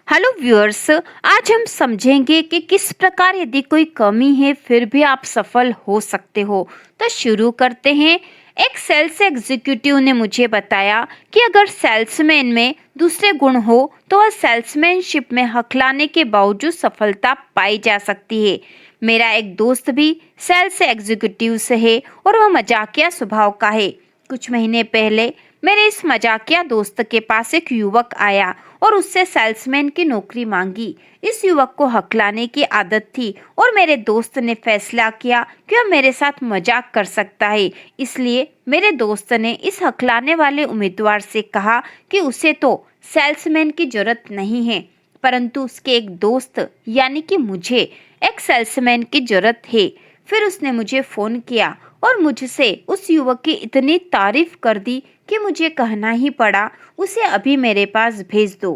Hello viewers, आज हम समझेंगे कि किस प्रकार यदि कोई कमी है फिर भी आप सफल हो सकते हो। तो शुरू करते हैं। एक सेल्स एग्जीक्यूटिव ने मुझे बताया कि अगर सेल्समैन में दूसरे गुण हो तो वह सेल्समैनशिप में हकलाने के बावजूद सफलता पाई जा सकती है। मेरा एक दोस्त भी सेल्स एग्जीक्यूटिव से है और वह मजाकिया स्वभाव का है। कुछ महीने पहले मेरे इस मजाकिया दोस्त के पास एक युवक आया और उससे सेल्समैन की नौकरी मांगी। इस युवक को हकलाने की आदत थी और मेरे दोस्त ने फैसला किया कि वह मेरे साथ मजाक कर सकता है। इसलिए मेरे दोस्त ने इस हकलाने वाले उम्मीदवार से कहा कि उसे तो सेल्समैन की जरूरत नहीं है, परंतु उसके एक दोस्त यानी कि मुझे एक सेल्समैन की जरूरत है। फिर उसने मुझे फोन किया और मुझसे उस युवक की इतनी तारीफ कर दी कि मुझे कहना ही पड़ा, उसे अभी मेरे पास भेज दो।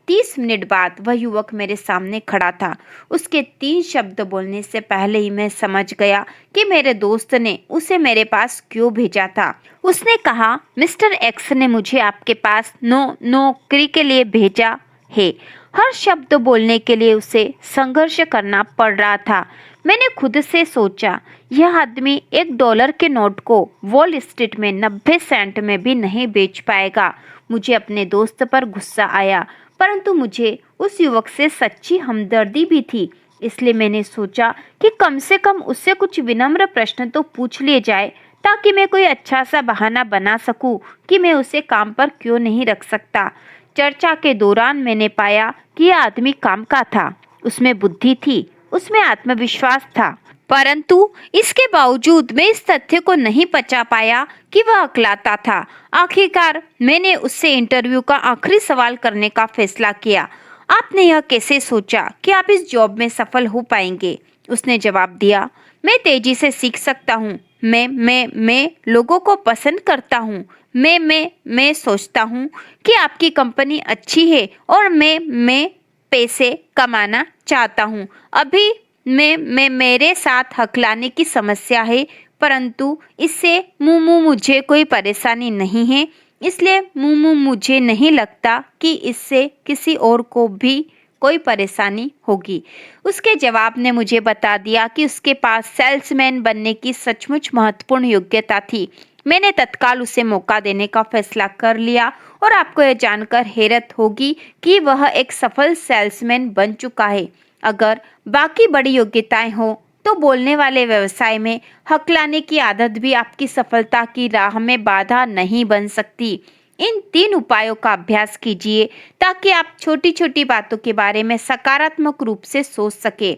30 मिनट बाद वह युवक मेरे सामने खड़ा था। उसके 3 शब्द बोलने से पहले ही मैं समझ गया कि मेरे दोस्त ने उसे मेरे पास क्यों भेजा था। उसने कहा, मिस्टर एक्स ने मुझे आपके पास नौकरी के लिए भेजा है। हर शब्द बोलने के लिए उसे संघर्ष करना पड़ रहा था। मैंने खुद से सोचा, यह आदमी $1 के नोट को वॉल स्ट्रीट में 90 सेंट में भी नहीं बेच पाएगा। मुझे अपने दोस्त पर गुस्सा आया, परंतु मुझे उस युवक से सच्ची हमदर्दी भी थी। इसलिए मैंने सोचा कि कम से कम उससे कुछ विनम्र प्रश्न तो पूछ लिए जाए, ताकि मैं कोई अच्छा सा बहाना बना सकूं कि मैं उसे काम पर क्यों नहीं रख सकता। चर्चा के दौरान मैंने पाया कि यह आदमी काम का था, उसमें बुद्धि थी, उसमें आत्मविश्वास था, परंतु इसके बावजूद मैं इस तथ्य को नहीं पचा पाया कि वह अकलाता था। आखिरकार मैंने उससे इंटरव्यू का आखिरी सवाल करने का फैसला किया। आपने यह कैसे सोचा कि आप इस जॉब में सफल हो पाएंगे? उसने जवाब दिया, मैं तेजी से सीख सकता हूँ। मैं लोगों को पसंद करता हूँ। मैं सोचता हूँ कि आपकी कंपनी अच्छी है और मैं पैसे कमाना चाहता हूँ। अभी मैं मेरे साथ हकलाने की समस्या है, परंतु इससे मुझे कोई परेशानी नहीं है। इसलिए मुझे नहीं लगता कि इससे किसी और को भी कोई परेशानी होगी। उसके जवाब ने मुझे बता दिया कि उसके पास सेल्समैन बनने की सचमुच महत्वपूर्ण योग्यता थी। मैंने तत्काल उसे मौका देने का फैसला कर लिया और आपको यह जानकर हैरत होगी कि वह एक सफल सेल्समैन बन चुका है। अगर बाकी बड़ी योग्यताएं हो तो बोलने वाले व्यवसाय में हकलाने की आदत भी आपकी सफलता की राह में बाधा नहीं बन सकती। इन 3 उपायों का अभ्यास कीजिए ताकि आप छोटी छोटी बातों के बारे में सकारात्मक रूप से सोच सके।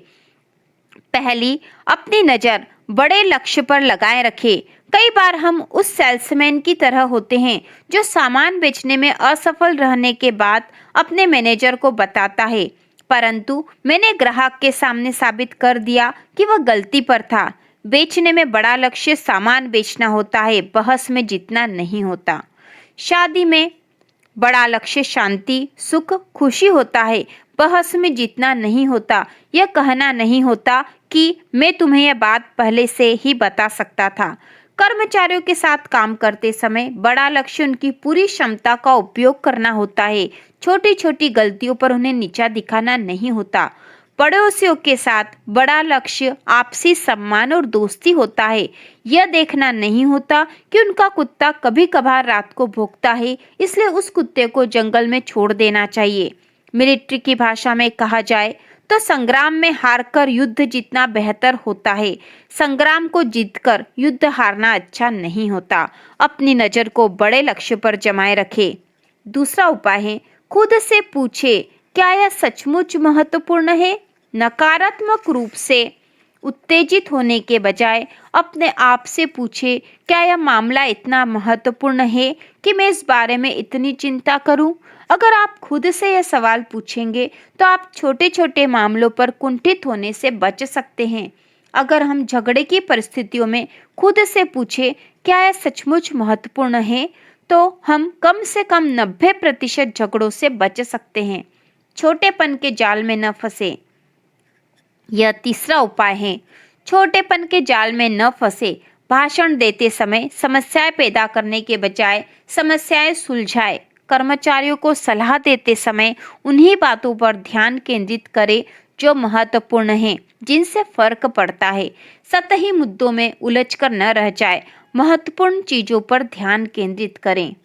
पहली, अपनी नजर बड़े लक्ष्य पर लगाए रखें। कई बार हम उस सेल्समैन की तरह होते हैं जो सामान बेचने में असफल रहने के बाद अपने मैनेजर को बताता है, परंतु मैंने ग्राहक के सामने साबित कर दिया कि वह गलती पर था। बेचने में बड़ा लक्ष्य सामान बेचना होता है, बहस में जीतना नहीं होता। शादी में बड़ा लक्ष्य शांति, सुख, खुशी होता है, बहस में जीतना नहीं होता। यह कहना नहीं होता कि मैं तुम्हें यह बात पहले से ही बता सकता था। कर्मचारियों के साथ काम करते समय बड़ा लक्ष्य उनकी पूरी क्षमता का उपयोग करना होता है। छोटी छोटी गलतियों पर उन्हें नीचा दिखाना नहीं होता। पड़ोसियों के साथ बड़ा लक्ष्य आपसी सम्मान और दोस्ती होता है। यह देखना नहीं होता कि उनका कुत्ता कभी कभार रात को भौंकता है, इसलिए उस कुत्ते को जंगल में छोड़ देना चाहिए। मिलिट्री की भाषा में कहा जाए तो संग्राम में हारकर युद्ध जीतना बेहतर होता है। संग्राम को जीतकर युद्ध हारना अच्छा नहीं होता। अपनी नजर को बड़े लक्ष्य पर जमाए रखें। दूसरा उपाय है, खुद से पूछे, क्या यह सचमुच महत्वपूर्ण है? नकारात्मक रूप से उत्तेजित होने के बजाय अपने आप से पूछे, क्या यह मामला इतना महत्वपूर्ण है कि मैं इस बारे में इतनी चिंता करूं? अगर आप खुद से यह सवाल पूछेंगे तो आप छोटे छोटे मामलों पर कुंठित होने से बच सकते हैं। अगर हम झगड़े की परिस्थितियों में खुद से पूछे, क्या यह सचमुच महत्वपूर्ण है, तो हम कम से कम 90% झगड़ों से बच सकते हैं। छोटेपन के जाल में न फंसे। यह तीसरा उपाय है, छोटेपन के जाल में न फंसे। भाषण देते समय समस्याएं पैदा करने के बजाय समस्याएं सुलझाए। कर्मचारियों को सलाह देते समय उन्हीं बातों पर ध्यान केंद्रित करें जो महत्वपूर्ण हैं, जिनसे फर्क पड़ता है। सतही मुद्दों में उलझकर न रह जाए, महत्वपूर्ण चीजों पर ध्यान केंद्रित करें।